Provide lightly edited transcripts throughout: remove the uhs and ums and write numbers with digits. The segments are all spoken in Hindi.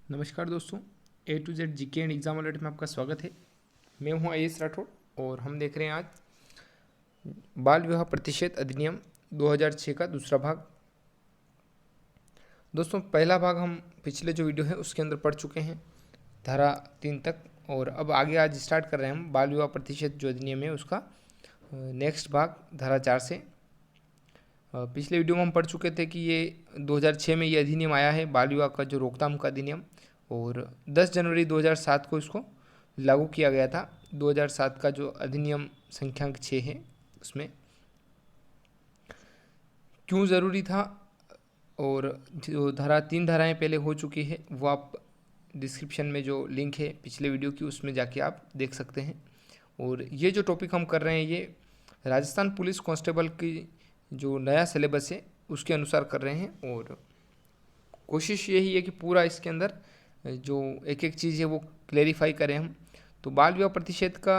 नमस्कार दोस्तों, A to Z GK and exam alert में आपका स्वागत है। मैं हूं आयुष राठौड़ और हम देख रहे हैं आज बाल विवाह प्रतिषेध अधिनियम 2006 का दूसरा भाग। दोस्तों, पहला भाग हम पिछले जो वीडियो है उसके अंदर पढ़ चुके हैं, धारा 3 तक। और अब आगे आज स्टार्ट कर रहे हैं हम बाल विवाह प्रतिषेध जो अधिनियम है उसका नेक्स्ट भाग धारा 4 से। पिछले वीडियो में हम पढ़ चुके थे कि ये 2006 में ये अधिनियम आया है, बाल विवाह का जो रोकथाम का अधिनियम, और 10 जनवरी 2007 को इसको लागू किया गया था। 2007 का जो अधिनियम संख्यांक 6 है उसमें क्यों ज़रूरी था, और जो धारा 3 धाराएं पहले हो चुकी है वो आप डिस्क्रिप्शन में जो लिंक है पिछले वीडियो की उसमें जाके आप देख सकते हैं। और ये जो टॉपिक हम कर रहे हैं ये राजस्थान पुलिस कांस्टेबल की जो नया सिलेबस है उसके अनुसार कर रहे हैं, और कोशिश यही है कि पूरा इसके अंदर जो एक एक चीज़ है वो क्लेरिफाई करें हम। तो बाल विवाह प्रतिषेध का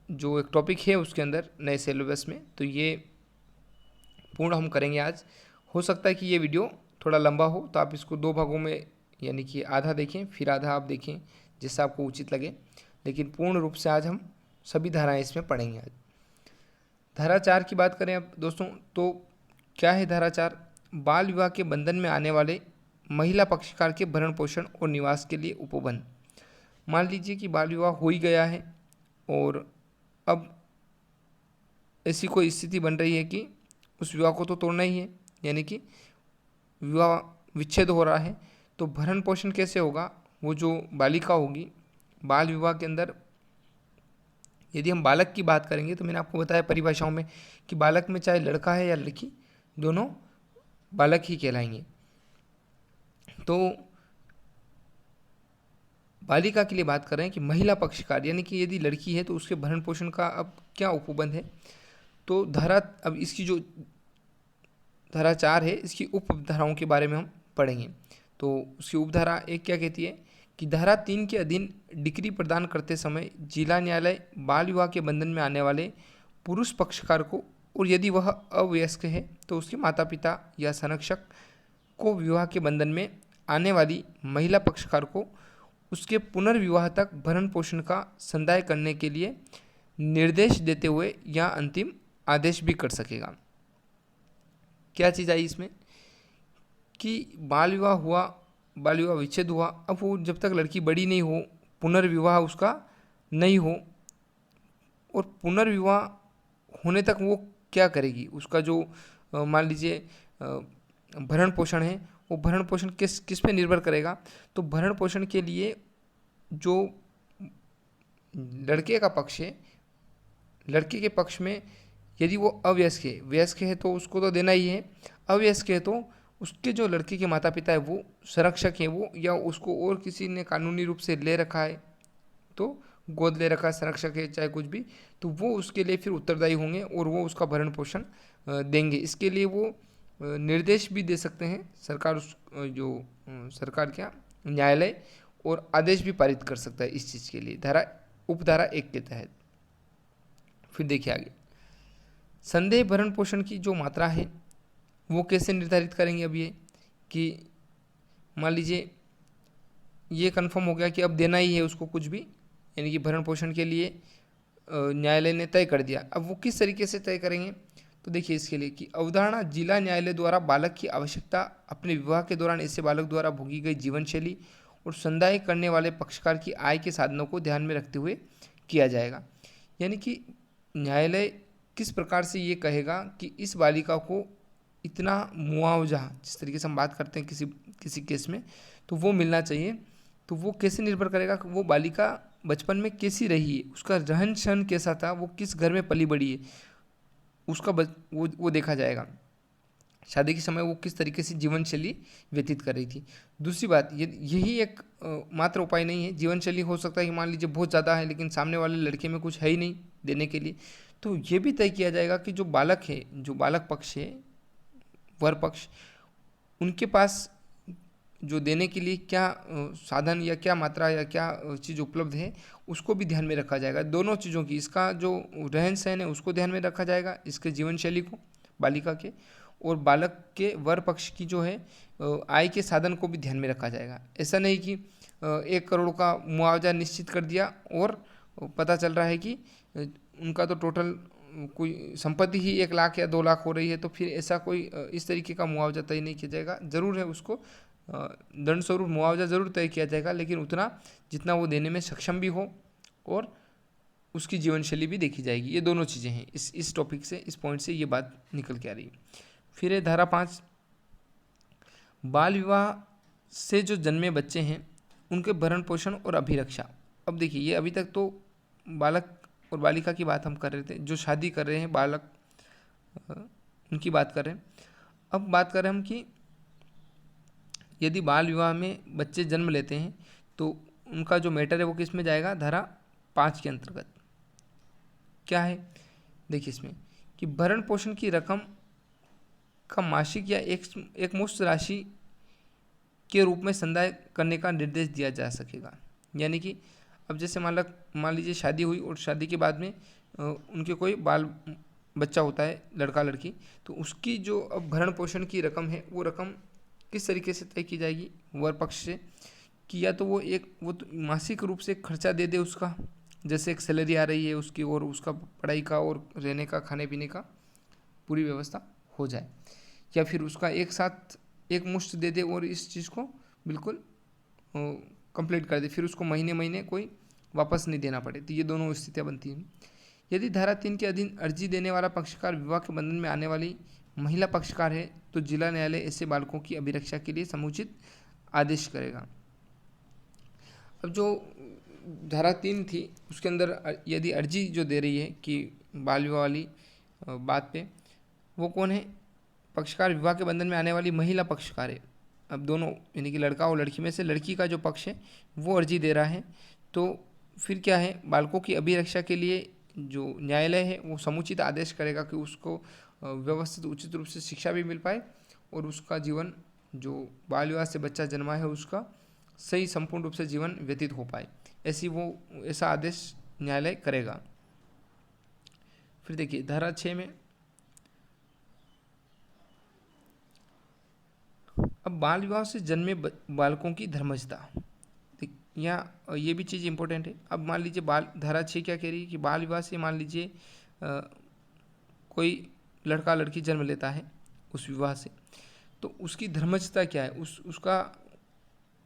जो एक टॉपिक है उसके अंदर नए सिलेबस में, तो ये पूर्ण हम करेंगे आज। हो सकता है कि ये वीडियो थोड़ा लंबा हो तो आप इसको 2 भागों में, यानी कि आधा देखें फिर आधा आप देखें, जिससे आपको उचित लगे, लेकिन पूर्ण रूप से आज हम सभी धाराएं इसमें पढ़ेंगे। आज धारा 4 की बात करें अब दोस्तों, तो क्या है धारा 4? बाल विवाह के बंधन में आने वाले महिला पक्षकार के भरण पोषण और निवास के लिए उपबंध। मान लीजिए कि बाल विवाह हो ही गया है और अब ऐसी कोई स्थिति बन रही है कि उस विवाह को तो तोड़ना ही है, यानी कि विवाह विच्छेद हो रहा है, तो भरण पोषण कैसे होगा? वो जो बालिका होगी बाल विवाह के अंदर, यदि हम बालक की बात करेंगे तो मैंने आपको बताया परिभाषाओं में कि बालक में चाहे लड़का है या लड़की, दोनों बालक ही कहलाएंगे। तो बालिका के लिए बात कर रहे हैं कि महिला पक्षकार, यानी कि यदि लड़की है तो उसके भरण पोषण का अब क्या उपबंध है। तो धारा, अब इसकी जो धारा 4 है इसकी उपधाराओं के बारे में हम पढ़ेंगे। तो उसकी उपधारा 1 क्या कहती है कि धारा 3 के अधीन डिक्री प्रदान करते समय जिला न्यायालय बाल विवाह के बंधन में आने वाले पुरुष पक्षकार को, और यदि वह अवयस्क है तो उसके माता पिता या संरक्षक को, विवाह के बंधन में आने वाली महिला पक्षकार को उसके पुनर्विवाह तक भरण पोषण का संदाय करने के लिए निर्देश देते हुए या अंतिम आदेश भी कर सकेगा। क्या चीज़ आई इसमें कि बाल विवाह हुआ, बाल विवाह विच्छेद हुआ, अब वो जब तक लड़की बड़ी नहीं हो, पुनर्विवाह उसका नहीं हो, और पुनर्विवाह होने तक वो क्या करेगी? उसका जो मान लीजिए भरण पोषण है, वो भरण पोषण किस किस पे निर्भर करेगा? तो भरण पोषण के लिए जो लड़के का पक्ष है, लड़के के पक्ष में यदि वो अवयस्क है, वयस्क है तो उसको तो देना ही है, अवयस्क है तो उसके जो लड़के के माता पिता है वो संरक्षक है, वो या उसको और किसी ने कानूनी रूप से ले रखा है, तो गोद ले रखा संरक्षक है चाहे कुछ भी, तो वो उसके लिए फिर उत्तरदायी होंगे और वो उसका भरण पोषण देंगे। इसके लिए वो निर्देश भी दे सकते हैं सरकार, उस जो सरकार क्या न्यायालय, और आदेश भी पारित कर सकता है इस चीज़ के लिए, धारा उपधारा 1 के तहत। फिर देखिए आगे, संदेह भरण पोषण की जो मात्रा है वो कैसे निर्धारित करेंगे? अब ये कि मान लीजिए ये कंफर्म हो गया कि अब देना ही है उसको कुछ भी, यानी कि भरण पोषण के लिए न्यायालय ने तय कर दिया। अब वो किस तरीके से तय करेंगे? तो देखिए इसके लिए कि अवधारणा जिला न्यायालय द्वारा बालक की आवश्यकता, अपने विवाह के दौरान ऐसे बालक द्वारा भोगी गई जीवन शैली और संदाय करने वाले पक्षकार की आय के साधनों को ध्यान में रखते हुए किया जाएगा। यानी कि न्यायालय किस प्रकार से ये कहेगा कि इस बालिका को इतना मुआवजा, जिस तरीके से हम बात करते हैं किसी किसी केस में, तो वो मिलना चाहिए। तो वो कैसे निर्भर करेगा कि वो बालिका बचपन में कैसी रही है, उसका रहन सहन कैसा था, वो किस घर में पली बड़ी है, उसका वो देखा जाएगा। शादी के समय वो किस तरीके से जीवन शैली व्यतीत कर रही थी। दूसरी बात, यही एक मात्र उपाय नहीं है। जीवन शैली हो सकता है कि मान लीजिए बहुत ज़्यादा है लेकिन सामने वाले लड़के में कुछ है ही नहीं देने के लिए, तो ये भी तय किया जाएगा कि जो बालक है, जो बालक पक्ष है, वर पक्ष, उनके पास जो देने के लिए क्या साधन या क्या मात्रा या क्या चीज़ उपलब्ध है उसको भी ध्यान में रखा जाएगा। दोनों चीज़ों की, इसका जो रहन सहन है उसको ध्यान में रखा जाएगा, इसके जीवन शैली को बालिका के, और बालक के वर पक्ष की जो है आय के साधन को भी ध्यान में रखा जाएगा। ऐसा नहीं कि 1 करोड़ का मुआवजा निश्चित कर दिया और पता चल रहा है कि उनका तो टोटल कोई संपत्ति ही 1 लाख या 2 लाख हो रही है, तो फिर ऐसा कोई इस तरीके का मुआवजा तय नहीं किया जाएगा। ज़रूर है उसको दंड स्वरूप मुआवजा ज़रूर तय किया जाएगा, लेकिन उतना जितना वो देने में सक्षम भी हो और उसकी जीवन शैली भी देखी जाएगी। ये दोनों चीज़ें हैं इस टॉपिक से, इस पॉइंट से ये बात निकल के आ रही है। फिर है धारा 5, बाल विवाह से जो जन्मे बच्चे हैं उनके भरण पोषण और अभिरक्षा। अब देखिए, ये अभी तक तो बालक और बालिका की बात हम कर रहे थे, जो शादी कर रहे हैं बालक उनकी बात कर रहे हैं। अब बात कर रहे हैं हम कि यदि बाल विवाह में बच्चे जन्म लेते हैं तो उनका जो मैटर है वो किस में जाएगा, धारा 5 के अंतर्गत। क्या है, देखिए इसमें कि भरण पोषण की रकम का मासिक या एक मुश्त राशि के रूप में संदाय करने का निर्देश दिया जा सकेगा। यानी कि अब जैसे मान लीजिए शादी हुई और शादी के बाद में उनके कोई बाल बच्चा होता है, लड़का लड़की, तो उसकी जो अब भरण पोषण की रकम है वो रकम किस तरीके से तय की जाएगी वर पक्ष से, कि या तो वो तो मासिक रूप से खर्चा दे दे उसका, जैसे एक सैलरी आ रही है उसकी और उसका पढ़ाई का और रहने का खाने पीने का पूरी व्यवस्था हो जाए, या फिर उसका एक साथ एक मुश्त दे दे और इस चीज़ को बिल्कुल कंप्लीट कर दे, फिर उसको महीने महीने कोई वापस नहीं देना पड़े। तो ये दोनों स्थितियाँ बनती हैं। यदि धारा 3 के अधीन अर्जी देने वाला पक्षकार विवाह के बंधन में आने वाली महिला पक्षकार है तो जिला न्यायालय ऐसे बालकों की अभिरक्षा के लिए समुचित आदेश करेगा। अब जो धारा 3 थी उसके अंदर यदि अर्जी जो दे रही है कि बाल विवाह वाली बात पे, वो कौन है, पक्षकार विवाह के बंधन में आने वाली महिला पक्षकार है। अब दोनों यानी कि लड़का और लड़की में से लड़की का जो पक्ष है वो अर्जी दे रहा है, तो फिर क्या है, बालकों की अभिरक्षा के लिए जो न्यायालय है वो समुचित आदेश करेगा कि उसको व्यवस्थित उचित रूप से शिक्षा भी मिल पाए और उसका जीवन, जो बाल विवाह से बच्चा जन्मा है उसका सही संपूर्ण रूप से जीवन व्यतीत हो पाए, ऐसा आदेश न्यायालय करेगा। फिर देखिए धारा 6 में अब बाल विवाह से जन्मे बालकों की धर्मजता, यहाँ ये भी चीज़ इंपॉर्टेंट है। अब मान लीजिए धारा 6 क्या कह रही है कि बाल विवाह से मान लीजिए कोई लड़का लड़की जन्म लेता है उस विवाह से, तो उसकी धर्मजता क्या है, उसका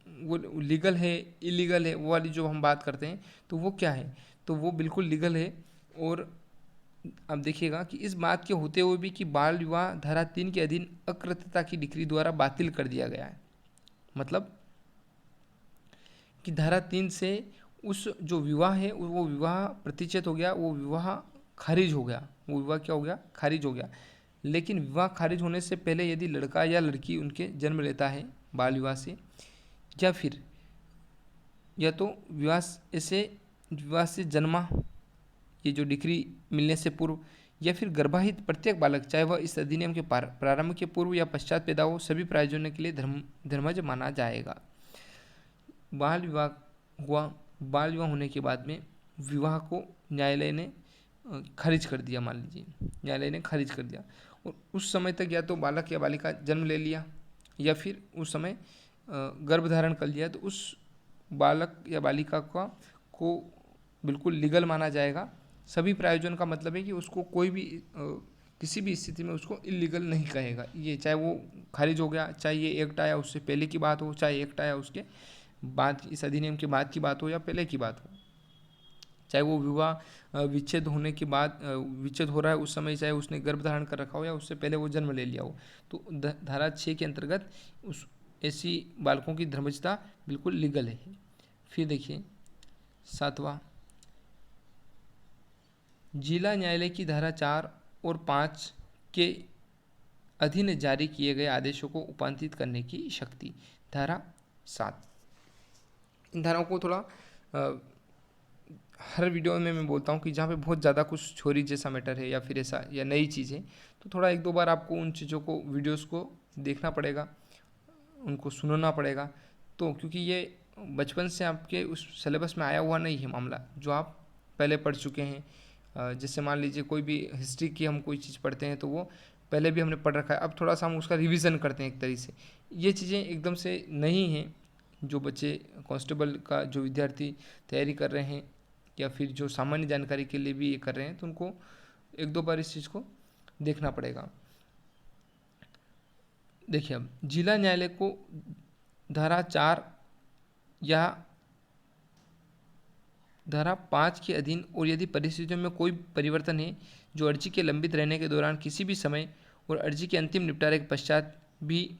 वो लीगल है इलीगल है, वो वाली जो हम बात करते हैं तो वो क्या है, तो वो बिल्कुल लीगल है। और अब देखिएगा कि इस बात के होते हुए भी कि बाल विवाह धारा 3 के अधीन अकृत्यता की डिक्री द्वारा बातिल कर दिया गया है, मतलब कि धारा 3 से उस जो विवाह है वो विवाह प्रतिचित हो गया, वो विवाह खारिज हो गया, वो विवाह क्या हो गया, खारिज हो गया। लेकिन विवाह खारिज होने से पहले यदि लड़का या लड़की उनके जन्म लेता है बाल विवाह से, या फिर या तो विवाह से जन्मा, ये जो डिग्री मिलने से पूर्व, या फिर गर्भाहित प्रत्येक बालक, चाहे वह इस अधिनियम के प्रारंभ के पूर्व या पश्चात पैदा हो, सभी प्रायोजनों के लिए धर्मज माना जाएगा। बाल विवाह होने के बाद में विवाह को न्यायालय ने खारिज कर दिया, मान लीजिए न्यायालय ने खारिज कर दिया, और उस समय तक या तो बालक या बालिका जन्म ले लिया या फिर उस समय गर्भ धारण कर लिया, तो उस बालक या बालिका को बिल्कुल लीगल माना जाएगा। सभी प्रायोजन का मतलब है कि उसको कोई भी किसी भी स्थिति में उसको इलीगल नहीं कहेगा, ये चाहे वो खारिज हो गया, चाहे ये एक्ट आया उससे पहले की बात हो, चाहे एक्ट आया उसके बाद, इस अधिनियम के बाद की बात हो या पहले की बात हो, चाहे वो विवाह विच्छेद होने के बाद विच्छेद हो रहा है उस समय, चाहे उसने गर्भ धारण कर रखा हो या उससे पहले वो जन्म ले लिया हो, तो धारा 6 के अंतर्गत उस ऐसी बालकों की धर्मजता बिल्कुल लीगल है। फिर देखिए 7वां, जिला न्यायालय की धारा 4 और 5 के अधीन जारी किए गए आदेशों को उपांतित करने की शक्ति, धारा 7। इन धाराओं को थोड़ा हर वीडियो में मैं बोलता हूँ कि जहाँ पे बहुत ज़्यादा कुछ छोरी जैसा मैटर है या फिर ऐसा या नई चीज़ है, तो थोड़ा 1-2 बार आपको उन चीज़ों को, वीडियोस को देखना पड़ेगा, उनको सुनना पड़ेगा। तो क्योंकि ये बचपन से आपके उस सिलेबस में आया हुआ नहीं है मामला, जो आप पहले पढ़ चुके हैं। जैसे मान लीजिए कोई भी हिस्ट्री की हम कोई चीज़ पढ़ते हैं तो वो पहले भी हमने पढ़ रखा है, अब थोड़ा सा हम उसका रिवीजन करते हैं एक तरीके से। ये चीज़ें एकदम से नहीं हैं। जो बच्चे कांस्टेबल का जो विद्यार्थी तैयारी कर रहे हैं या फिर जो सामान्य जानकारी के लिए भी ये कर रहे हैं, तो उनको एक दो बार इस चीज़ को देखना पड़ेगा। देखिए, अब जिला न्यायालय को धारा 4 या धारा 5 के अधीन और यदि परिस्थितियों में कोई परिवर्तन है जो अर्जी के लंबित रहने के दौरान किसी भी समय और अर्जी के अंतिम निपटारे के पश्चात भी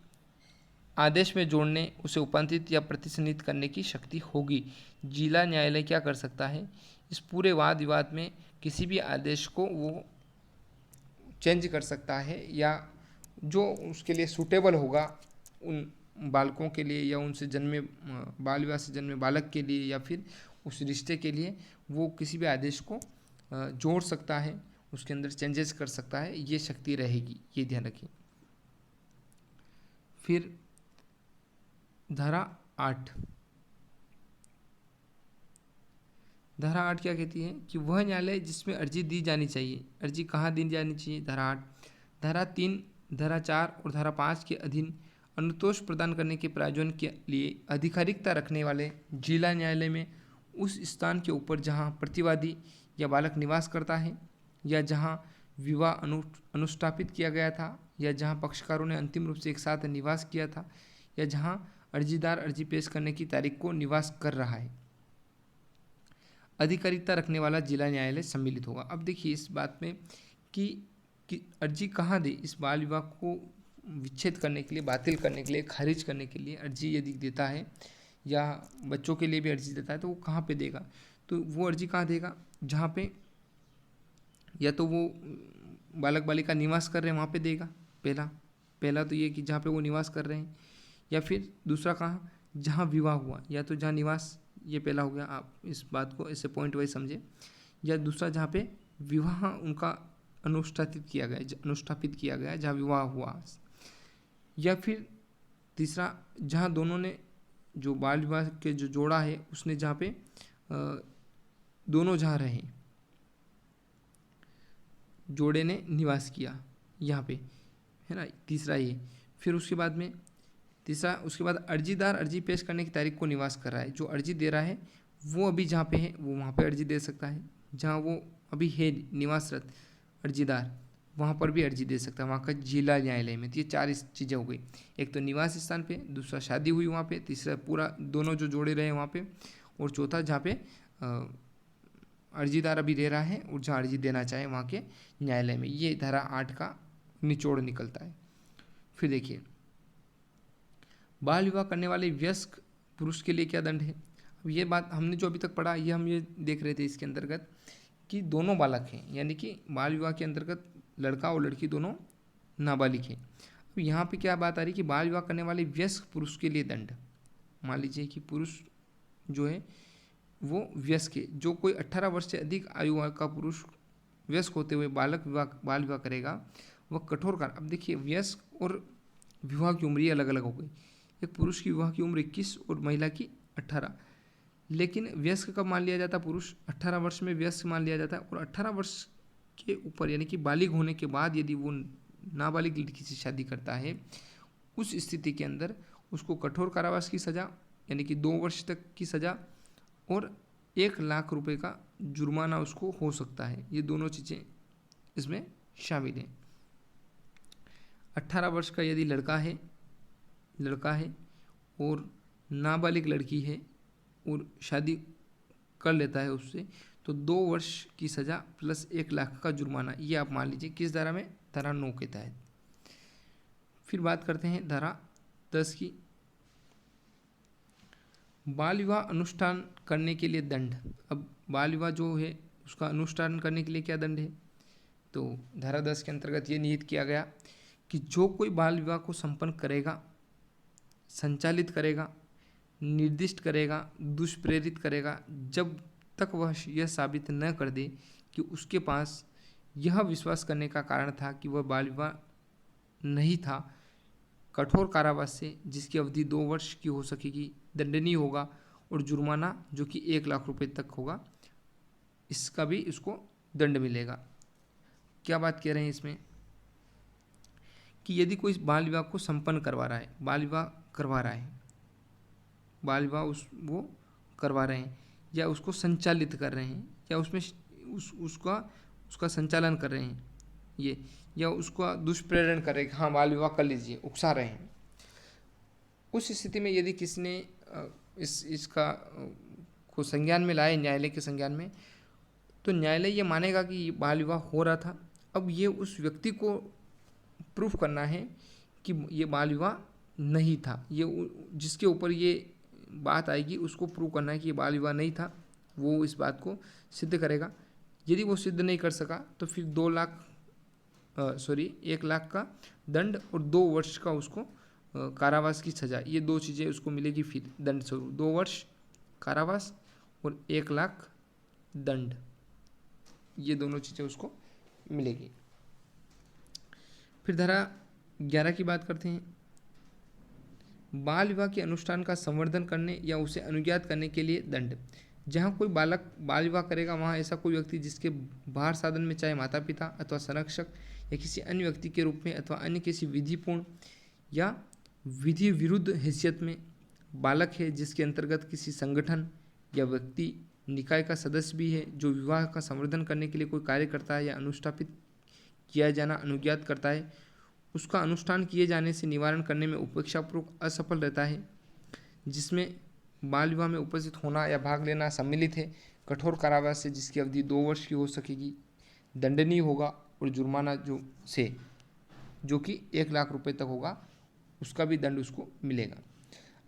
आदेश में जोड़ने, उसे उपांतरित या प्रतिशनित करने की शक्ति होगी। जिला न्यायालय क्या कर सकता है, इस पूरे वाद विवाद में किसी भी आदेश को वो चेंज कर सकता है, या जो उसके लिए सूटेबल होगा उन बालकों के लिए या उनसे जन्मे बाल विवाह से जन्मे बालक के लिए या फिर उस रिश्ते के लिए, वो किसी भी आदेश को जोड़ सकता है, उसके अंदर चेंजेस कर सकता है। ये शक्ति रहेगी, ये ध्यान रखिए। फिर धारा 8 क्या कहती है कि वह न्यायालय जिसमें अर्जी दी जानी चाहिए, अर्जी कहाँ दी जानी चाहिए, धारा 8, धारा 3, धारा 4 और धारा 5 के अधीन अनुतोष प्रदान करने के प्रावधान के लिए आधिकारिकता रखने वाले जिला न्यायालय में उस स्थान के ऊपर जहाँ प्रतिवादी या बालक निवास करता है, या जहाँ विवाह अनुष्ठापित किया गया था, या जहाँ पक्षकारों ने अंतिम रूप से एक साथ निवास किया था, या जहाँ अर्जीदार अर्जी पेश करने की तारीख को निवास कर रहा है, आधिकारिकता रखने वाला जिला न्यायालय सम्मिलित होगा। अब देखिए इस बात में कि अर्जी कहाँ दे, इस बाल विवाह को विच्छेद करने के लिए, बातिल करने के लिए, खारिज करने के लिए अर्जी यदि देता है या बच्चों के लिए भी अर्जी देता है, तो वो कहाँ पे देगा, तो वो अर्जी कहाँ देगा, जहाँ पे या तो वो बालक बालिका निवास कर रहे हैं वहाँ पे देगा। पहला तो ये कि जहाँ पे वो निवास कर रहे हैं, या फिर दूसरा कहाँ, जहाँ विवाह हुआ, या तो जहाँ निवास, ये पहला हो गया, आप इस बात को ऐसे पॉइंट वाइज समझे, या दूसरा जहाँ पे विवाह उनका अनुष्ठापित किया गया जहाँ विवाह हुआ, या फिर तीसरा जहाँ दोनों ने जो बाल विवाह के जो जोड़ा है उसने जहाँ पे दोनों जहाँ रहे, जोड़े ने निवास किया यहाँ पे, है ना, तीसरा ये। फिर उसके बाद में उसके बाद अर्जीदार अर्जी पेश करने की तारीख को निवास कर रहा है, जो अर्जी दे रहा है वो अभी जहाँ पे है वो वहाँ पे अर्जी दे सकता है, जहाँ वो अभी है निवासरत अर्जीदार वहाँ पर भी अर्जी दे सकता है, वहाँ का जिला न्यायालय में। तो ये 4 चीज़ें हो गई, एक तो निवास स्थान पे, दूसरा शादी हुई वहाँ पे, तीसरा पूरा दोनों जो जोड़े रहे वहाँ पे, और चौथा जहाँ पे अर्जीदार अभी दे रहा है और जहाँ अर्जी देना चाहे वहाँ के न्यायालय में। ये धारा 8 का निचोड़ निकलता है। फिर देखिए, बाल विवाह करने वाले वयस्क पुरुष के लिए क्या दंड है। अब ये बात हमने जो अभी तक पढ़ा, ये हम ये देख रहे थे इसके अंतर्गत कि दोनों बालक हैं, यानी कि बाल विवाह के अंतर्गत लड़का और लड़की दोनों नाबालिग हैं। अब यहाँ पे क्या बात आ रही है कि बाल विवाह करने वाले वयस्क पुरुष के लिए दंड। मान लीजिए कि पुरुष जो है वो वयस्क है, जो कोई 18 वर्ष से अधिक आयु का पुरुष वयस्क होते हुए बाल विवाह करेगा, वह कठोर कर। अब देखिए, वयस्क और विवाह की उम्र ये अलग अलग हो गई। एक पुरुष की विवाह की उम्र 21 और महिला की 18, लेकिन वयस्क कब मान लिया जाता है, पुरुष 18 वर्ष में वयस्क मान लिया जाता है, और 18 वर्ष के ऊपर यानी कि बालिग होने के बाद यदि वो नाबालिग लड़की से शादी करता है, उस स्थिति के अंदर उसको कठोर कारावास की सज़ा यानी कि 2 वर्ष तक की सज़ा और 1 लाख रुपए का जुर्माना उसको हो सकता है। ये दोनों चीज़ें इसमें शामिल हैं। 18 वर्ष का यदि लड़का है और नाबालिग लड़की है और शादी कर लेता है उससे, तो 2 वर्ष की सज़ा प्लस 1 लाख का जुर्माना, ये आप मान लीजिए किस धारा में, धारा 9 के तहत। फिर बात करते हैं धारा 10 की, बाल विवाह अनुष्ठान करने के लिए दंड। अब बाल विवाह जो है उसका अनुष्ठान करने के लिए क्या दंड है, तो धारा 10 के अंतर्गत ये निहित किया गया कि जो कोई बाल विवाह को संपन्न करेगा, संचालित करेगा, निर्दिष्ट करेगा, दुष्प्रेरित करेगा, जब तक वह यह साबित न कर दे कि उसके पास यह विश्वास करने का कारण था कि वह बाल विवाह नहीं था, कठोर कारावास से जिसकी अवधि 2 वर्ष की हो सकेगी दंडनीय होगा, और जुर्माना जो कि 1 लाख रुपए तक होगा, इसका भी उसको दंड मिलेगा। क्या बात कह रहे हैं इसमें, कि यदि कोई बाल विवाह को संपन्न करवा रहा है, बाल विवाह करवा रहा है, बाल विवाह वो करवा रहे हैं या उसको संचालित कर रहे हैं या उसमें उसका संचालन कर रहे हैं ये, या उसका दुष्प्रेरण कर रहे हैं कि हाँ बाल विवाह कर लीजिए, उकसा रहे हैं, उस स्थिति में यदि किसने इसका को संज्ञान में लाए, न्यायालय के संज्ञान में, तो न्यायालय ये मानेगा कि बाल विवाह हो रहा था। अब ये उस व्यक्ति को प्रूफ करना है कि ये बाल विवाह नहीं था, ये जिसके ऊपर ये बात आएगी उसको प्रूव करना है कि ये बाल विवाह नहीं था, वो इस बात को सिद्ध करेगा। यदि वो सिद्ध नहीं कर सका तो फिर 1 लाख का दंड और 2 वर्ष का उसको कारावास की सजा, ये 2 चीज़ें उसको मिलेगी। फिर दंड स्वरूप 2 वर्ष कारावास और 1 लाख दंड, ये दोनों चीज़ें उसको मिलेगी। फिर धारा 11 की बात करते हैं। बाल विवाह के अनुष्ठान का संवर्धन करने या उसे अनुज्ञात करने के लिए दंड। जहाँ कोई बालक बाल विवाह करेगा वहाँ ऐसा कोई व्यक्ति जिसके बाहर साधन में चाहे माता पिता अथवा संरक्षक या किसी अन्य व्यक्ति के रूप में अथवा अन्य किसी विधिपूर्ण या विधि विरुद्ध हैसियत में बालक है, जिसके अंतर्गत किसी संगठन या व्यक्ति निकाय का सदस्य भी है, जो विवाह का संवर्धन करने के लिए कोई कार्य करता है या अनुष्ठापित किया जाना अनुज्ञात करता है, उसका अनुष्ठान किए जाने से निवारण करने में उपेक्षापूर्वक असफल रहता है, जिसमें बाल विवाह में उपस्थित होना या भाग लेना सम्मिलित है, कठोर कारावास से जिसकी अवधि 2 वर्ष की हो सकेगी, दंडनीय होगा, और जुर्माना जो कि 1 लाख रुपए तक होगा, उसका भी दंड उसको मिलेगा।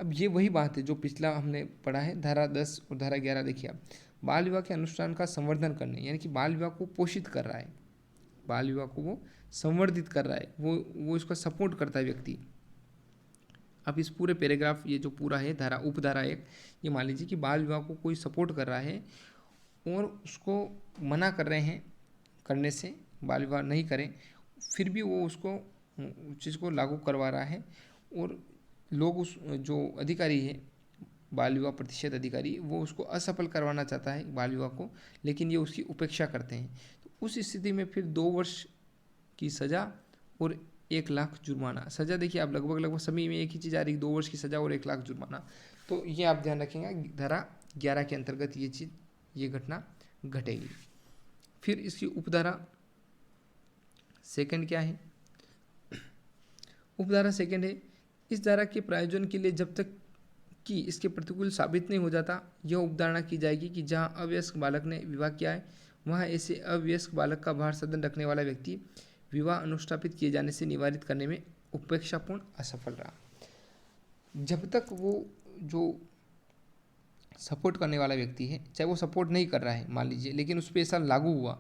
अब ये वही बात है जो पिछला हमने पढ़ा है, धारा 10 और धारा 11। देखिए आप, बाल विवाह के अनुष्ठान का संवर्धन करने, यानी कि बाल विवाह को पोषित कर रहा है, बाल विवाह को वो संवर्धित कर रहा है, वो इसका सपोर्ट करता है व्यक्ति। अब इस पूरे पैराग्राफ, ये जो पूरा है धारा उपधारा 1, ये मान लीजिए कि बाल विवाह को कोई सपोर्ट कर रहा है और उसको मना कर रहे हैं करने से, बाल विवाह नहीं करें, फिर भी वो उसको चीज़ को लागू करवा रहा है, और लोग उस जो अधिकारी है बाल विवाह प्रतिशत अधिकारी, वो उसको असफल करवाना चाहता है बाल विवाह को, लेकिन ये उसकी उपेक्षा करते हैं। तो उस स्थिति में फिर 2 वर्ष की सज़ा और 1 लाख जुर्माना। सज़ा देखिए आप लगभग सभी में एक ही चीज़ आ रही है, 2 वर्ष की सज़ा और 1 लाख जुर्माना। तो ये आप ध्यान रखेंगे, धारा 11 के अंतर्गत ये घटना घटेगी। फिर इसकी उपधारा सेकंड क्या है? उपधारा सेकंड है, इस धारा के प्रायोजन के लिए जब तक कि इसके प्रतिकूल साबित नहीं हो जाता, यह उपधारणा की जाएगी कि जहां अवयस्क बालक ने विवाह किया है वहां ऐसे अवयस्क बालक का बाहर सदन रखने वाला व्यक्ति विवाह अनुष्ठापित किए जाने से निवारित करने में उपेक्षापूर्ण असफल रहा। जब तक वो जो सपोर्ट करने वाला व्यक्ति है, चाहे वो सपोर्ट नहीं कर रहा है मान लीजिए, लेकिन उस पर ऐसा लागू हुआ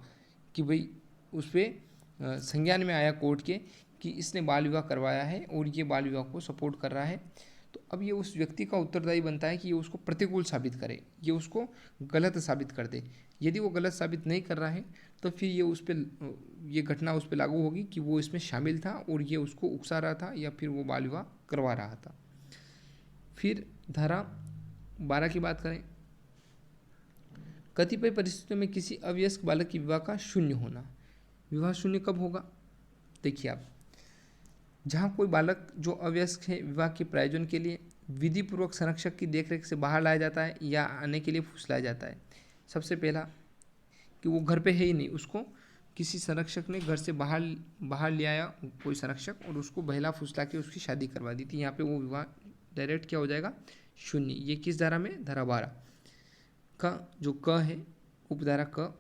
कि भाई उस पर संज्ञान में आया कोर्ट के कि इसने बाल विवाह करवाया है और ये बाल विवाह को सपोर्ट कर रहा है, तो अब ये उस व्यक्ति का उत्तरदायी बनता है कि ये उसको प्रतिकूल साबित करे, ये उसको गलत साबित कर दे। यदि वो गलत साबित नहीं कर रहा है तो फिर ये घटना उस पर लागू होगी कि वो इसमें शामिल था और ये उसको उकसा रहा था या फिर वो बाल विवाह करवा रहा था। फिर धारा 12 की बात करें, कतिपय परिस्थितियों में किसी अवयस्क बालक की विवाह का शून्य होना। विवाह शून्य कब होगा? देखिए आप, जहाँ कोई बालक जो अवयस्क है विवाह के प्रायोजन के लिए विधि पूर्वक संरक्षक की देखरेख से बाहर लाया जाता है या आने के लिए फुसलाया जाता है। सबसे पहला कि वो घर पे है ही नहीं, उसको किसी संरक्षक ने घर से बाहर ले आया कोई संरक्षक और उसको बहला फुसला के उसकी शादी करवा दी थी, यहाँ पे वो विवाह डायरेक्ट क्या हो जाएगा? शून्य। ये किस धारा में? धारा 12 का जो क है, उपधारा क,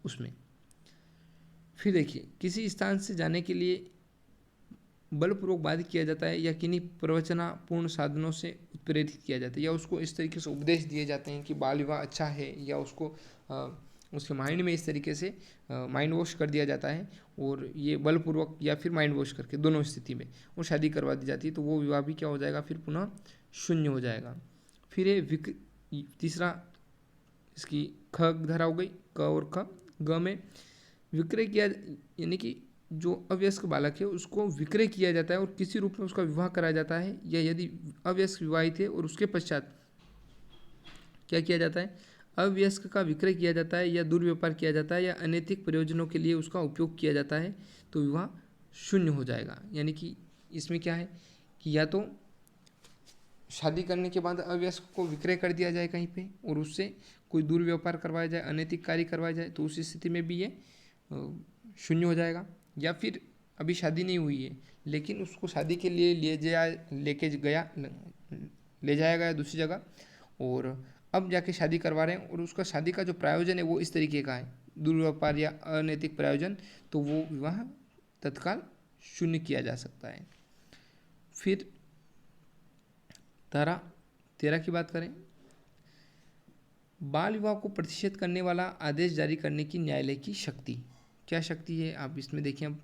उसमें। फिर देखिए, किसी स्थान से जाने के लिए बलपूर्वक बाध्य किया जाता है या किन्हीं प्रवचनापूर्ण साधनों से उत्प्रेरित किया जाता है या उसको इस तरीके से उपदेश दिए जाते हैं कि बाल विवाह अच्छा है, या उसको उसके माइंड में इस तरीके से माइंड वॉश कर दिया जाता है, और ये बलपूर्वक या फिर माइंड वॉश करके दोनों स्थिति में वो शादी करवा दी जाती है, तो वो विवाह भी क्या हो जाएगा? फिर पुनः शून्य हो जाएगा। फिर ये तीसरा इसकी ख धारा हो गई, क और ख। ग में विक्रय किया, यानी कि जो अवयस्क बालक है उसको विक्रय किया जाता है और किसी रूप में उसका विवाह कराया जाता है, या यदि अवयस्क विवाहित है और उसके पश्चात क्या किया जाता है? अवयस्क का विक्रय किया जाता है या दुर्व्यापार किया जाता है या अनैतिक प्रयोजनों के लिए उसका उपयोग किया जाता है, तो विवाह शून्य हो जाएगा। यानी कि इसमें क्या है कि या तो शादी करने के बाद अवयस्क को विक्रय कर दिया जाए कहीं पे और उससे कोई दुर्व्यापार करवाया जाए, अनैतिक कार्य करवाया जाए, तो उस स्थिति में भी ये शून्य हो जाएगा। या फिर अभी शादी नहीं हुई है लेकिन उसको शादी के लिए ले जाया गया दूसरी जगह और अब जाके शादी करवा रहे हैं और उसका शादी का जो प्रायोजन है वो इस तरीके का है, दुर्व्यापार या अनैतिक प्रायोजन, तो वो विवाह तत्काल शून्य किया जा सकता है। फिर धारा 13 की बात करें, बाल विवाह को प्रतिषेध करने वाला आदेश जारी करने की न्यायालय की शक्ति। क्या शक्ति है आप इसमें देखें। अब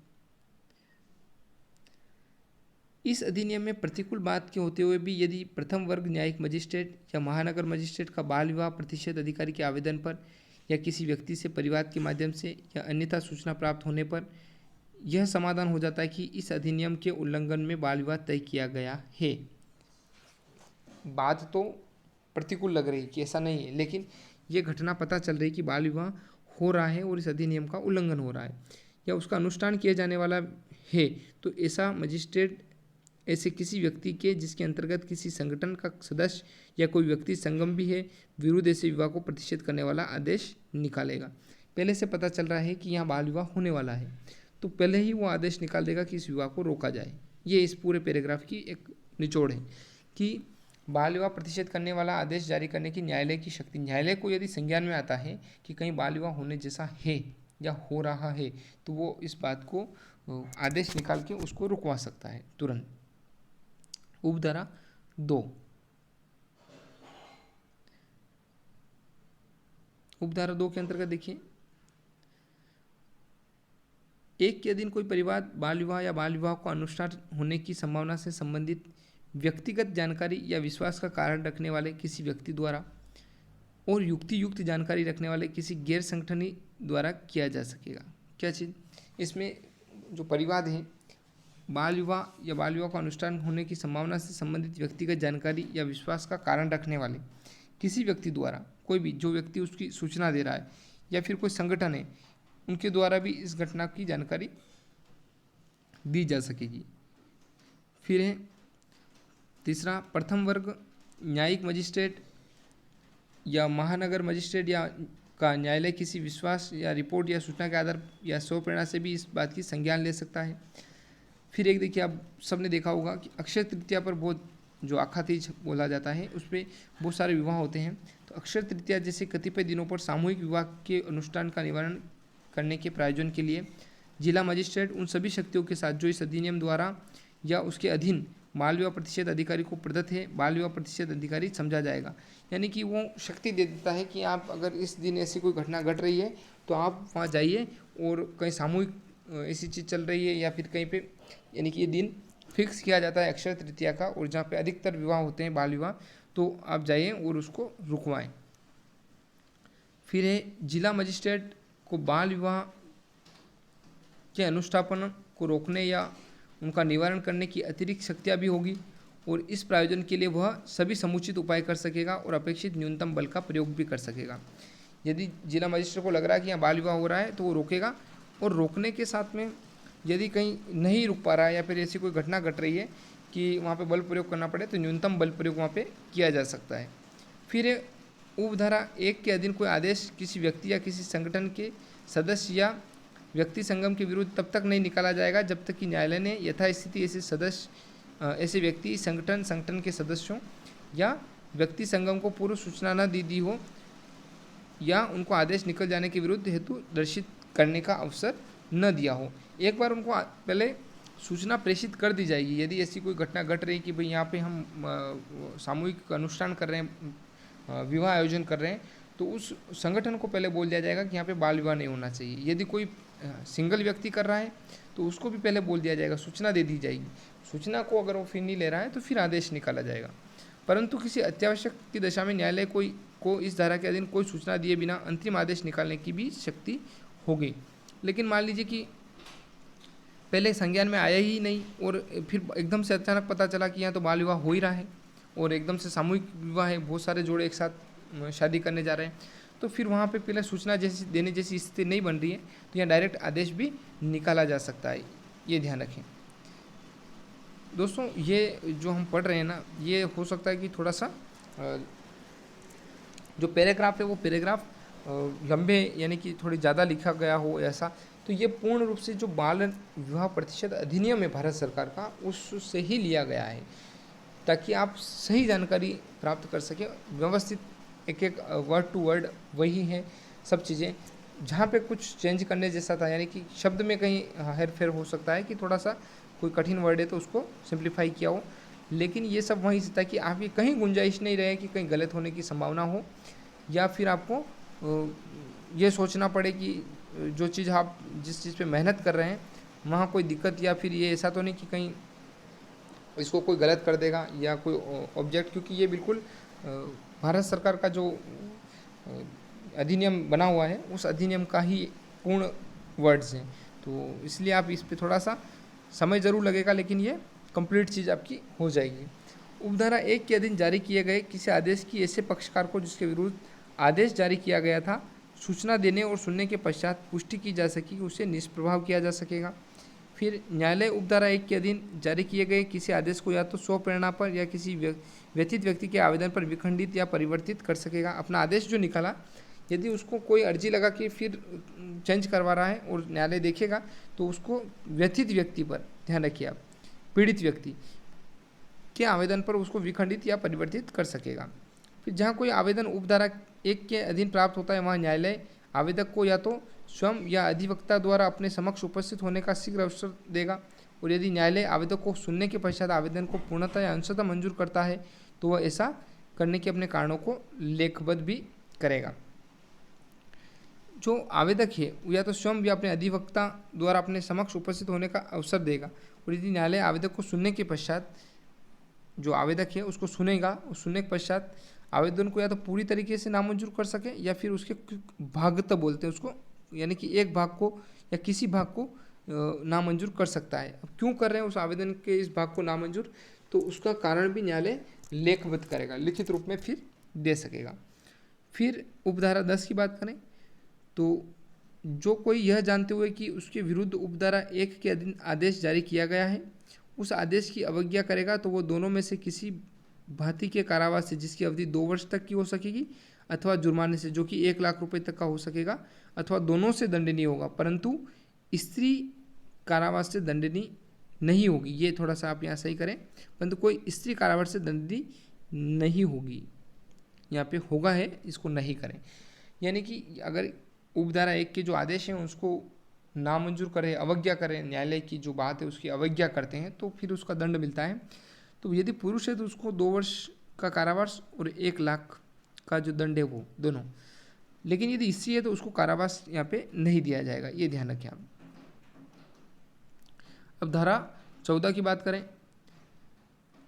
इस अधिनियम में प्रतिकूल बात के होते हुए भी यदि प्रथम वर्ग न्यायिक मजिस्ट्रेट या महानगर मजिस्ट्रेट का बाल विवाह प्रतिषेध अधिकारी के आवेदन पर या किसी व्यक्ति से परिवाद के माध्यम से या अन्यथा सूचना प्राप्त होने पर यह समाधान हो जाता है कि इस अधिनियम के उल्लंघन में बाल विवाह तय किया गया है। बात तो प्रतिकूल लग रही कि ऐसा नहीं है, लेकिन ये घटना पता चल रही कि बाल विवाह हो रहा है और इस अधिनियम का उल्लंघन हो रहा है या उसका अनुष्ठान किया जाने वाला है, तो ऐसा मजिस्ट्रेट ऐसे किसी व्यक्ति के जिसके अंतर्गत किसी संगठन का सदस्य या कोई व्यक्ति संगम भी है विरुद्ध ऐसे विवाह को प्रतिषेध करने वाला आदेश निकालेगा। पहले से पता चल रहा है कि यहाँ बाल विवाह होने वाला है तो पहले ही वो आदेश निकाल देगा कि इस विवाह को रोका जाए। ये इस पूरे पैराग्राफ की एक निचोड़ है कि बाल विवाह प्रतिषेध करने वाला आदेश जारी करने की न्यायालय की शक्ति। न्यायालय को यदि संज्ञान में आता है कि कहीं बाल विवाह होने जैसा है या हो रहा है तो वो इस बात को आदेश निकाल के उसको रुकवा सकता है तुरंत। उपधारा 2, उपधारा 2 के अंतर्गत देखिए, एक के अधीन कोई परिवार बाल विवाह या बाल विवाह को अनुष्ठान होने की संभावना से संबंधित व्यक्तिगत जानकारी या विश्वास का कारण रखने वाले किसी व्यक्ति द्वारा और युक्ति युक्त जानकारी रखने वाले किसी गैर संगठनी द्वारा किया जा सकेगा। क्या चीज़ इसमें जो परिवाद है, बाल विवाह या बाल विवाह का अनुष्ठान होने की संभावना से संबंधित व्यक्तिगत जानकारी या विश्वास का कारण रखने वाले किसी व्यक्ति द्वारा, कोई भी जो व्यक्ति उसकी सूचना दे रहा है या फिर कोई संगठन है उनके द्वारा भी इस घटना की जानकारी दी जा सकेगी। फिर है तीसरा, प्रथम वर्ग न्यायिक मजिस्ट्रेट या महानगर मजिस्ट्रेट या का न्यायालय किसी विश्वास या रिपोर्ट या सूचना के आधार या स्व प्रेरणा से भी इस बात की संज्ञान ले सकता है। फिर एक देखिए, आप सबने देखा होगा कि अक्षय तृतीया पर बहुत जो आखातीज बोला जाता है उस पर बहुत सारे विवाह होते हैं। तो अक्षय तृतीया जैसे कतिपय दिनों पर सामूहिक विवाह के अनुष्ठान का निवारण करने के प्रायोजन के लिए जिला मजिस्ट्रेट उन सभी शक्तियों के साथ जो इस अधिनियम द्वारा या उसके अधीन बाल विवाह प्रतिषेध अधिकारी को प्रदत्त है बाल विवाह प्रतिषेध अधिकारी समझा जाएगा। यानी कि वो शक्ति दे देता है कि आप अगर इस दिन ऐसी कोई घटना घट रही है तो आप वहाँ जाइए, और कहीं सामूहिक ऐसी चीज़ चल रही है या फिर कहीं पे, यानी कि ये दिन फिक्स किया जाता है अक्षय तृतीया का, और जहाँ पे अधिकतर विवाह होते हैं बाल विवाह, तो आप जाइए और उसको रुकवाएं। फिर है जिला मजिस्ट्रेट को बाल विवाह के अनुष्ठापन को रोकने या उनका निवारण करने की अतिरिक्त शक्तियाँ भी होगी, और इस प्रायोजन के लिए वह सभी समुचित उपाय कर सकेगा और अपेक्षित न्यूनतम बल का प्रयोग भी कर सकेगा। यदि जिला मजिस्ट्रेट को लग रहा है कि यहाँ बाल विवाह हो रहा है तो वो रोकेगा, और रोकने के साथ में यदि कहीं नहीं रुक पा रहा है या फिर ऐसी कोई घटना घट रही है कि वहाँ पे बल प्रयोग करना पड़े तो न्यूनतम बल प्रयोग वहाँ पे किया जा सकता है। फिर उपधारा 1 के अधीन कोई आदेश किसी व्यक्ति या किसी संगठन के सदस्य या व्यक्ति संगम के विरुद्ध तब तक नहीं निकाला जाएगा जब तक कि न्यायालय ने यथास्थिति ऐसे व्यक्ति संगठन के सदस्यों या व्यक्ति संगम को पूर्व सूचना न दी हो या उनको आदेश निकल जाने के विरुद्ध हेतु दर्शित करने का अवसर न दिया हो। एक बार उनको पहले सूचना प्रेषित कर दी जाएगी यदि ऐसी कोई घटना घट रही कि भाई यहाँ पे हम सामूहिक अनुष्ठान कर रहे हैं, विवाह आयोजन कर रहे हैं, तो उस संगठन को पहले बोल दिया जाएगा कि यहाँ पे बाल विवाह नहीं होना चाहिए। यदि कोई सिंगल व्यक्ति कर रहा है तो उसको भी पहले बोल दिया जाएगा, सूचना दे दी जाएगी। सूचना को अगर वो फिर नहीं ले रहा है तो फिर आदेश निकाला जाएगा। परंतु किसी अत्यावश्यक की दशा में न्यायालय को इस धारा के अधीन कोई सूचना दिए बिना अंतिम आदेश निकालने की भी शक्ति होगी। लेकिन मान लीजिए कि पहले संज्ञान में आया ही नहीं और फिर एकदम से अचानक पता चला कि यहाँ तो बाल विवाह हो ही रहा है और एकदम से सामूहिक विवाह है, बहुत सारे जोड़े एक साथ शादी करने जा रहे हैं, तो फिर वहाँ पे पहले सूचना जैसी देने जैसी स्थिति नहीं बन रही है तो यहाँ डायरेक्ट आदेश भी निकाला जा सकता है। ये ध्यान रखें दोस्तों। ये जो हम पढ़ रहे हैं ना, ये हो सकता है कि थोड़ा सा जो पैराग्राफ है वो पैराग्राफ लंबे यानी कि थोड़ी ज़्यादा लिखा गया हो ऐसा। तो ये पूर्ण रूप से जो बाल विवाह प्रतिशत अधिनियम है भारत सरकार का, उससे ही लिया गया है, ताकि आप सही जानकारी प्राप्त कर सकें। व्यवस्थित एक एक वर्ड टू वर्ड वही है सब चीज़ें। जहाँ पे कुछ चेंज करने जैसा था, यानी कि शब्द में कहीं हेर फेर हो सकता है कि थोड़ा सा कोई कठिन वर्ड है तो उसको सिंप्लीफाई किया हो, लेकिन ये सब वहीं से था कि आपकी कहीं गुंजाइश नहीं रहे कि कहीं गलत होने की संभावना हो, या फिर आपको ये सोचना पड़े कि जो चीज़ आप जिस चीज़ पे मेहनत कर रहे हैं वहाँ कोई दिक्कत, या फिर ये ऐसा तो नहीं कि कहीं इसको कोई गलत कर देगा या कोई ऑब्जेक्ट, क्योंकि ये बिल्कुल भारत सरकार का जो अधिनियम बना हुआ है उस अधिनियम का ही पूर्ण वर्ड्स हैं। तो इसलिए आप इस पे थोड़ा सा समय ज़रूर लगेगा, लेकिन ये कंप्लीट चीज़ आपकी हो जाएगी। उपधारा 1 के अधीन जारी किए गए किसी आदेश की ऐसे पक्षकार को जिसके विरुद्ध आदेश जारी किया गया था, सूचना देने और सुनने के पश्चात पुष्टि की जा सकेगी, उसे निष्प्रभाव किया जा सकेगा। फिर न्यायालय उपधारा 1 के अधीन जारी किए गए किसी आदेश को या तो स्वप्रेरणा पर या किसी व्यथित व्यक्ति के आवेदन पर विखंडित या परिवर्तित कर सकेगा। अपना आदेश जो निकाला, यदि उसको कोई अर्जी लगा कि फिर चेंज करवा रहा है और न्यायालय देखेगा, तो उसको व्यथित व्यक्ति पर, ध्यान रखिए आप, पीड़ित व्यक्ति के आवेदन पर उसको विखंडित या परिवर्तित कर सकेगा। फिर जहाँ कोई आवेदन उपधारा 1 के अधीन प्राप्त होता है, वहाँ न्यायालय आवेदक को या तो स्वयं या अधिवक्ता द्वारा अपने समक्ष उपस्थित होने का शीघ्र अवसर देगा, और यदि न्यायालय आवेदक को सुनने के पश्चात आवेदन को पूर्णतः या अंशतः मंजूर करता है तो वह ऐसा करने के अपने कारणों को लेखबद्ध भी करेगा। जो आवेदक है वो या तो स्वयं या अपने अधिवक्ता द्वारा अपने समक्ष उपस्थित होने का अवसर देगा, और यदि न्यायालय आवेदक को सुनने के पश्चात, जो आवेदक है उसको सुनेगा, और सुनने के पश्चात आवेदन को या तो पूरी तरीके से नामंजूर कर सके या फिर उसके भागतः बोलते हैं उसको, यानी कि एक भाग को या किसी भाग को नामंजूर कर सकता है। अब क्यों कर रहे हैं उस आवेदन के इस भाग को नामंजूर, तो उसका कारण भी न्यायालय लेखबद्ध करेगा, लिखित रूप में फिर दे सकेगा। फिर उपधारा 10 की बात करें तो जो कोई यह जानते हुए कि उसके विरुद्ध उपधारा 1 के अधीन आदेश जारी किया गया है उस आदेश की अवज्ञा करेगा, तो वो दोनों में से किसी भांति के कारावास से जिसकी अवधि 2 वर्ष तक की हो सकेगी, अथवा जुर्माने से जो कि 1 लाख रुपए तक का हो सकेगा, अथवा दोनों से दंडनीय होगा, परंतु स्त्री कारावास से दंडनीय नहीं होगी। ये थोड़ा सा आप यहाँ सही करें, परंतु कोई स्त्री कारावास से दंडनीय नहीं होगी, यहाँ पे होगा है, इसको नहीं करें। यानी कि अगर उपधारा 1 के जो आदेश हैं उसको नामंजूर करें, अवज्ञा करें, न्यायालय की जो बात है उसकी अवज्ञा करते हैं, तो फिर उसका दंड मिलता है। तो यदि पुरुष है तो उसको 2 वर्ष का कारावास और 1 लाख का जो दंड है वो दोनों, लेकिन यदि स्त्री है तो उसको कारावास यहाँ पे नहीं दिया जाएगा, ये ध्यान रखें आप। अब धारा 14 की बात करें,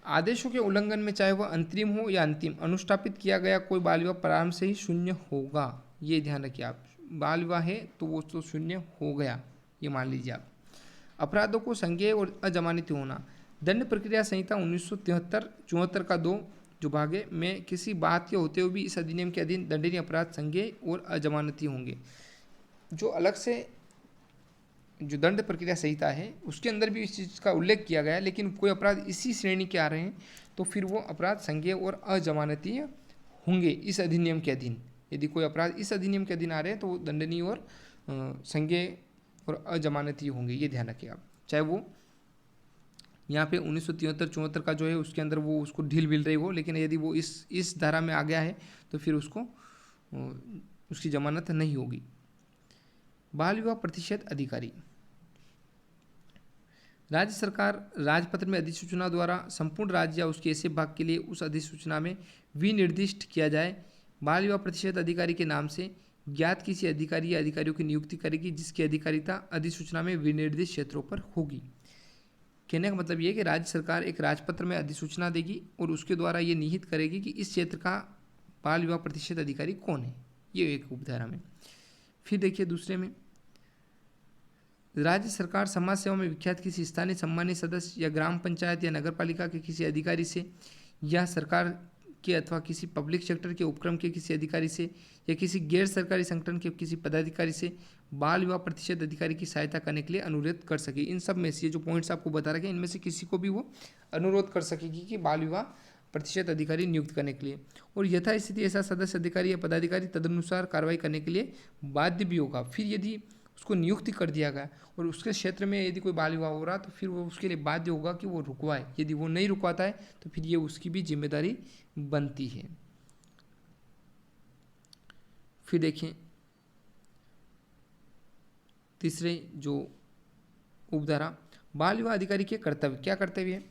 आदेशों के उल्लंघन में चाहे वह अंतरिम हो या अंतिम अनुष्ठापित किया गया कोई बाल विवाह प्रारंभ से ही शून्य होगा, ये ध्यान रखिए आप। बाल विवाह है तो वो तो शून्य हो गया, ये मान लीजिए आप। अपराधों को संज्ञेय और अजमानती होना, दंड प्रक्रिया संहिता 1973-74 का 2 जो भाग है में किसी बात के होते हुए भी इस अधिनियम के अधीन दंडनीय अपराध संज्ञेय और अजमानती होंगे। जो अलग से जो दंड प्रक्रिया संहिता है उसके अंदर भी इस चीज़ का उल्लेख किया गया है, लेकिन कोई अपराध इसी श्रेणी के आ रहे हैं तो फिर वो अपराध संज्ञेय और अजमानतीय होंगे इस अधिनियम के अधीन। यदि कोई अपराध इस अधिनियम के अधीन आ रहे हैं तो वो दंडनीय और संज्ञेय और अजमानतीय होंगे, ये ध्यान रखिए आप। चाहे वो यहाँ पे 1973-74 का जो है उसके अंदर वो उसको ढील मिल रही हो, लेकिन यदि वो इस धारा में आ गया है तो फिर उसको उसकी जमानत नहीं होगी। बाल विवाह प्रतिशत अधिकारी, राज्य सरकार राजपत्र में अधिसूचना द्वारा संपूर्ण राज्य या उसके ऐसे भाग के लिए उस अधिसूचना में विनिर्दिष्ट किया जाए बाल विवाह प्रतिशत अधिकारी के नाम से ज्ञात किसी अधिकारी या अधिकारियों की नियुक्ति करेगी जिसकी अधिकारिता अधिसूचना में विनिर्दिष्ट क्षेत्रों पर होगी। कहने का मतलब ये है कि राज्य सरकार एक राजपत्र में अधिसूचना देगी और उसके द्वारा ये निहित करेगी कि इस क्षेत्र का बाल विवाह प्रतिशत अधिकारी कौन है, ये एक उपधारा में। फिर देखिए दूसरे में, राज्य सरकार समाज सेवा में विख्यात किसी स्थानीय सम्मानित सदस्य या ग्राम पंचायत या नगर पालिका के किसी अधिकारी से या सरकार के अथवा किसी पब्लिक सेक्टर के उपक्रम के किसी अधिकारी से या किसी गैर सरकारी संगठन के किसी पदाधिकारी से बाल विवाह प्रतिशत अधिकारी की सहायता करने के लिए अनुरोध कर सके। इन सब में से ये जो पॉइंट्स आपको बता रखे इनमें से किसी को भी वो अनुरोध कर सकेगी कि बाल विवाह प्रतिशत अधिकारी नियुक्त करने के लिए, और यथास्थिति ऐसा सदस्य अधिकारी या पदाधिकारी तदनुसार कार्रवाई करने के लिए बाध्य भी होगा। फिर यदि उसको नियुक्ति कर दिया गया और उसके क्षेत्र में यदि कोई बाल विवाह हो रहा तो फिर वो उसके लिए बाध्य होगा कि वो रुकवाए। यदि वो नहीं रुकवाता है तो फिर ये उसकी भी जिम्मेदारी बनती है। फिर देखें तीसरे जो उपधारा, बाल विवाह अधिकारी के कर्तव्य। क्या कर्तव्य है?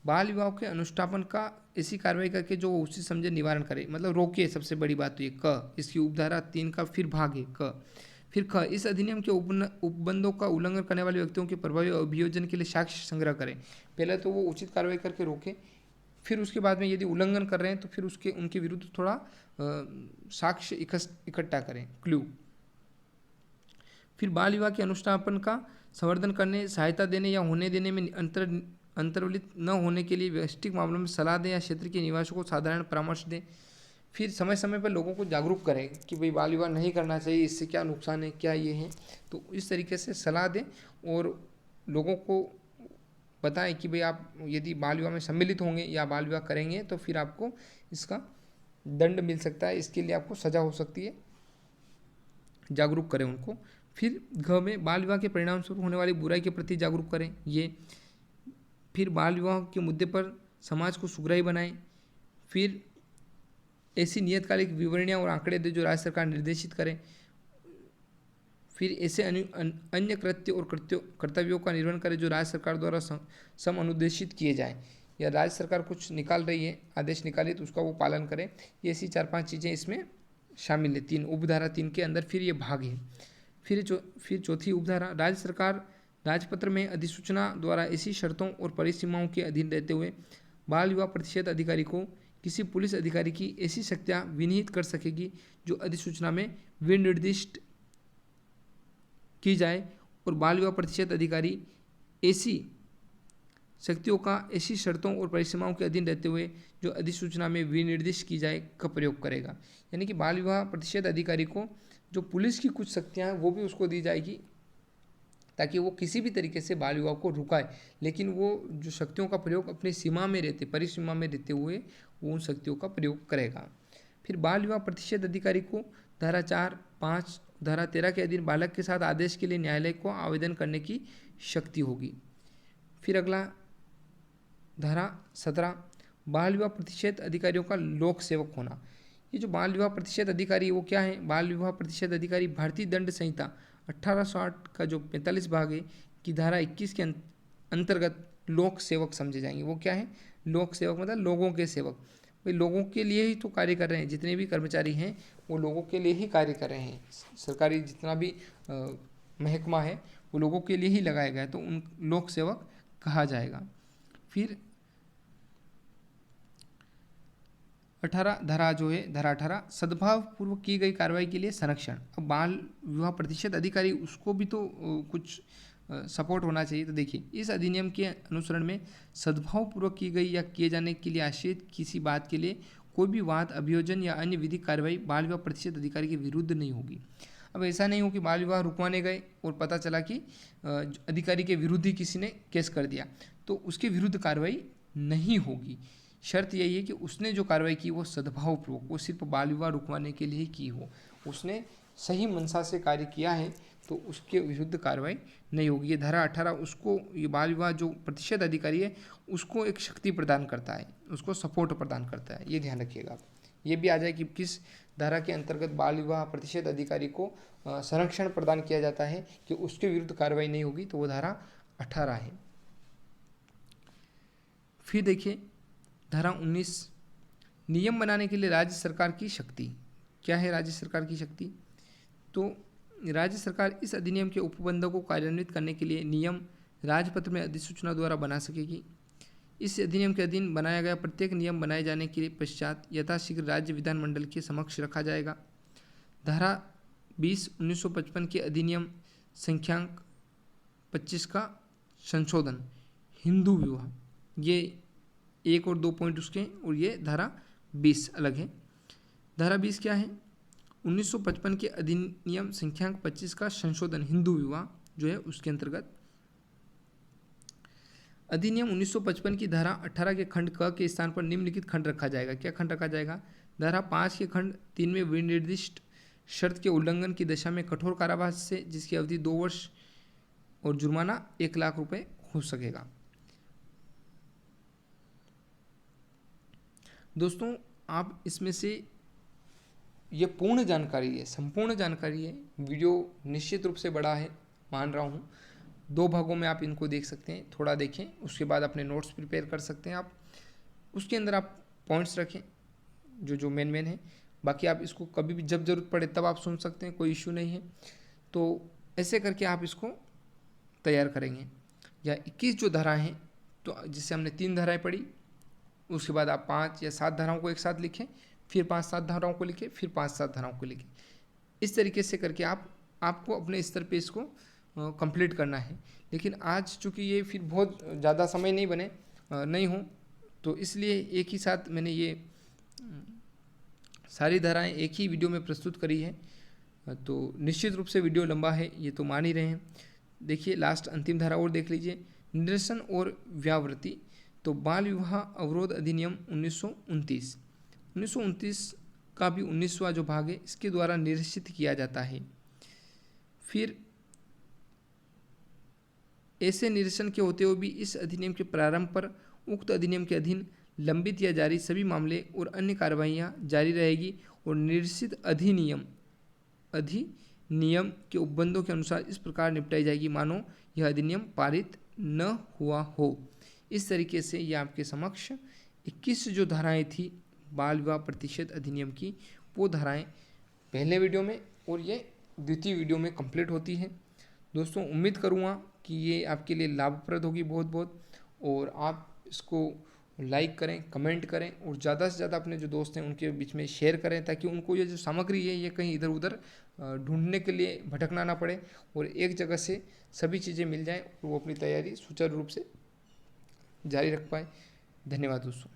बाल विवाह के अनुष्ठापन का ऐसी कार्रवाई करके जो उचित समझे निवारण करे, मतलब रोके। सबसे बड़ी बात तो ये क, इसकी उपधारा 3 का फिर भाग है क। फिर ख, इस अधिनियम के उपबंधों का उल्लंघन करने वाले व्यक्तियों के प्रभावी अभियोजन के लिए साक्ष्य संग्रह करें। पहले तो वो उचित कार्रवाई करके रोके, फिर उसके बाद में यदि उल्लंघन कर रहे हैं तो फिर उनके विरुद्ध थोड़ा साक्ष्य इकट्ठा करें, क्लू। फिर बाल विवाह के अनुष्ठापन का संवर्धन करने, सहायता देने या होने देने में अंतर्वलित न होने के लिए व्यष्टिक मामलों में सलाह दें या क्षेत्र के निवासियों को साधारण परामर्श दें। फिर समय समय पर लोगों को जागरूक करें कि भाई बाल विवाह नहीं करना चाहिए, इससे क्या नुकसान है, क्या ये है। तो इस तरीके से सलाह दें और लोगों को बताएं कि भाई आप यदि बाल विवाह में सम्मिलित होंगे या बाल विवाह करेंगे तो फिर आपको इसका दंड मिल सकता है, इसके लिए आपको सजा हो सकती है। जागरूक करें उनको। फिर घ में बाल विवाह के परिणाम स्वरूप होने वाली बुराई के प्रति जागरूक करें ये। फिर बाल विवाह के मुद्दे पर समाज को सुग्राही बनाएं। फिर ऐसी नियतकालिक विवरणियाँ और आंकड़े दे जो राज्य सरकार निर्देशित करें। फिर ऐसे अन्य कृत्य और कर्तव्यों का निर्वहन करें जो राज्य सरकार द्वारा सम अनुदेशित किए जाएं, या राज्य सरकार कुछ निकाल रही है, आदेश निकाले तो उसका वो पालन करें। ये ऐसी 4-5 चीज़ें इसमें शामिल है 3 उपधारा 3 के अंदर। फिर ये भाग है। फिर चौथी उपधारा, राज्य सरकार राजपत्र में अधिसूचना द्वारा ऐसी शर्तों और परिसीमाओं के अधीन रहते हुए बाल विवाह प्रतिशत अधिकारी को किसी पुलिस अधिकारी की ऐसी शक्तियाँ विनिहित कर सकेगी जो अधिसूचना में विनिर्दिष्ट की जाए, और बाल विवाह प्रतिशत अधिकारी ऐसी शक्तियों का ऐसी शर्तों और परिसीमाओं के अधीन रहते हुए जो अधिसूचना में विनिर्दिष्ट की जाए का प्रयोग करेगा। यानी कि बाल विवाह प्रतिशत अधिकारी को जो पुलिस की कुछ शक्तियाँ हैं वो भी उसको दी जाएगी ताकि वो किसी भी तरीके से बाल विवाह को रुकाए, लेकिन वो जो शक्तियों का प्रयोग अपनी सीमा में रहते, परिसीमा में रहते हुए वो उन शक्तियों का प्रयोग करेगा। फिर बाल विवाह प्रतिशत अधिकारी को धारा 4, 5, धारा 13 के अधीन बालक के साथ आदेश के लिए न्यायालय को आवेदन करने की शक्ति होगी। फिर अगला धारा 17, बाल विवाह प्रतिशत अधिकारियों का लोक सेवक होना। ये जो बाल विवाह प्रतिशत अधिकारी वो क्या है? बाल विवाह प्रतिशत अधिकारी भारतीय दंड संहिता 1860 का जो 45 भाग है की धारा 21 के अंतर्गत लोक सेवक समझे जाएंगे। वो क्या है? लोक सेवक मतलब लोगों के सेवक। भाई लोगों के लिए ही तो कार्य कर रहे हैं, जितने भी कर्मचारी हैं वो लोगों के लिए ही कार्य कर रहे हैं। सरकारी जितना भी महकमा है वो लोगों के लिए ही लगाया गया है, तो उन लोक सेवक कहा जाएगा। फिर 18 धारा जो है, धारा 18, सद्भाव पूर्वक की गई कार्रवाई के लिए संरक्षण। अब बाल विवाह प्रतिशत अधिकारी उसको भी तो कुछ सपोर्ट होना चाहिए। तो देखिए, इस अधिनियम के अनुसरण में सद्भाव पूर्वक की गई या किए जाने के लिए आश्रित किसी बात के लिए कोई भी वाद, अभियोजन या अन्य विधिक कार्रवाई बाल विवाह प्रतिशत अधिकारी के विरुद्ध नहीं होगी। अब ऐसा नहीं हो कि बाल विवाह रुकवाने गए और पता चला कि अधिकारी के विरुद्ध ही किसी ने केस कर दिया, तो उसके विरुद्ध कार्रवाई नहीं होगी। शर्त यही है कि उसने जो कार्रवाई की वो सद्भावपूर्वक, वो सिर्फ बाल विवाह रुकवाने के लिए ही की हो, उसने सही मंशा से कार्य किया है तो उसके विरुद्ध कार्रवाई नहीं होगी। ये धारा 18 उसको, ये बाल विवाह जो प्रतिशत अधिकारी है उसको एक शक्ति प्रदान करता है, उसको सपोर्ट प्रदान करता है, ये ध्यान रखिएगा आप। ये भी आ जाए कि किस धारा के अंतर्गत बाल विवाह प्रतिशत अधिकारी को संरक्षण प्रदान किया जाता है कि उसके विरुद्ध कार्रवाई नहीं होगी, तो वो धारा 18 है। फिर देखिए धारा 19, नियम बनाने के लिए राज्य सरकार की शक्ति। क्या है राज्य सरकार की शक्ति? तो राज्य सरकार इस अधिनियम के उपबंधों को कार्यान्वित करने के लिए नियम राजपत्र में अधिसूचना द्वारा बना सकेगी। इस अधिनियम के अधीन बनाया गया प्रत्येक नियम बनाए जाने के पश्चात यथाशीघ्र राज्य विधानमंडल के समक्ष रखा जाएगा। धारा 20 1955 के अधिनियम संख्यांक 25 का संशोधन, हिंदू विवाह, ये 1 और 2 पॉइंट उसके, और ये धारा 20 अलग है। धारा 20 क्या है? 1955 के अधिनियम संख्यांक 25 का संशोधन हिंदू विवाह जो है उसके अंतर्गत। अधिनियम 1955 की धारा 18 के खंड क के स्थान पर निम्नलिखित खंड रखा जाएगा। क्या खंड रखा जाएगा? धारा 5 के खंड 3 में विनिर्दिष्ट शर्त के उल्लंघन की दशा में कठोर कारावास से जिसकी अवधि 2 वर्ष और जुर्माना 1 लाख रुपए हो सकेगा। दोस्तों, आप इसमें से ये पूर्ण जानकारी है, संपूर्ण जानकारी है। वीडियो निश्चित रूप से बड़ा है, मान रहा हूँ। 2 भागों में आप इनको देख सकते हैं, थोड़ा देखें, उसके बाद अपने नोट्स प्रिपेयर कर सकते हैं आप। उसके अंदर आप पॉइंट्स रखें जो मेन है। बाकी आप इसको कभी भी जब ज़रूरत पड़े तब आप सुन सकते हैं, कोई इश्यू नहीं है। तो ऐसे करके आप इसको तैयार करेंगे। या 21 जो धाराएँ हैं, तो जिससे हमने 3 धाराएँ पढ़ी, उसके बाद आप 5 या 7 धाराओं को एक साथ लिखें, फिर 5-7 धाराओं को लिखें, फिर 5-7 धाराओं को लिखें। इस तरीके से करके आपको अपने स्तर पे इसको कंप्लीट करना है। लेकिन आज चूँकि ये फिर बहुत ज़्यादा समय नहीं हो, तो इसलिए एक ही साथ मैंने ये सारी धाराएं एक ही वीडियो में प्रस्तुत करी है। तो निश्चित रूप से वीडियो लंबा है, ये तो मान ही रहे हैं। देखिए लास्ट अंतिम धारा और देख लीजिए, निरसन और व्यावृत्ति। तो बाल विवाह अवरोध अधिनियम 1929 का भी 19वां जो भाग है इसके द्वारा निरसित किया जाता है। फिर ऐसे निरसन के होते हुए भी इस अधिनियम के प्रारंभ पर उक्त अधिनियम के अधीन लंबित या जारी सभी मामले और अन्य कार्रवाइयाँ जारी रहेगी और निरसित अधिनियम के उपबंधों के अनुसार इस प्रकार निपटाई जाएगी मानो यह अधिनियम पारित न हुआ हो। इस तरीके से ये आपके समक्ष 21 जो धाराएं थी बाल विवाह प्रतिषेध अधिनियम की, वो धाराएं पहले वीडियो में और ये द्वितीय वीडियो में कंप्लीट होती है। दोस्तों, उम्मीद करूँगा कि ये आपके लिए लाभप्रद होगी बहुत। और आप इसको लाइक करें, कमेंट करें और ज़्यादा से ज़्यादा अपने जो दोस्त हैं उनके बीच में शेयर करें, ताकि उनको ये जो सामग्री है ये कहीं इधर उधर ढूंढने के लिए भटकना ना पड़े और एक जगह से सभी चीज़ें मिल जाएं और वो अपनी तैयारी सुचारू रूप से जारी रख पाए। धन्यवाद दोस्तों।